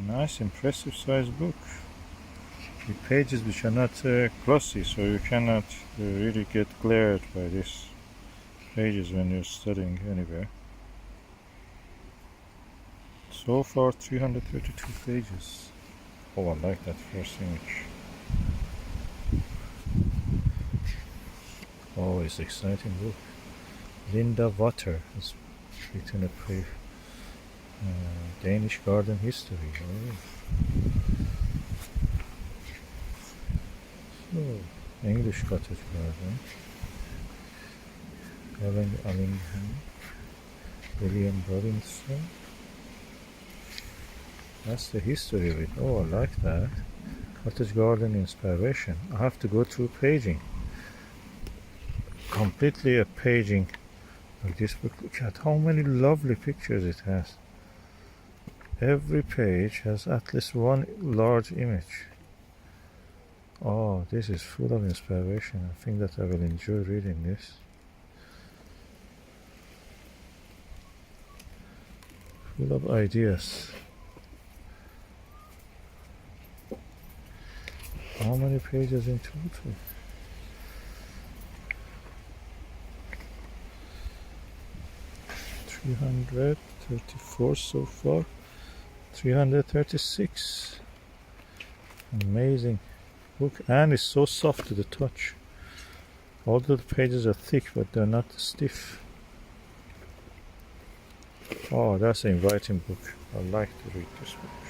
Nice, impressive size book. With pages which are not glossy, so you cannot really get glared by these pages when you're studying anywhere. So far 332 pages. Oh, I like that first image. Oh, it's exciting book. Linda Water has written a Danish garden history. Oh. So, English cottage garden. Ellen Allingham, William Robinson. That's the history of it. Oh, I like that. Cottage garden inspiration. I have to go through paging. Completely a paging of this book. Look at how many lovely pictures it has. Every page has at least one large image. Oh, this is full of inspiration. I think that I will enjoy reading this. Full of ideas. How many pages in total? $334 so far. 336. Amazing book, and it's so soft to the touch. Although the pages are thick, but they're not stiff. Oh, that's an inviting book. I like to read this book.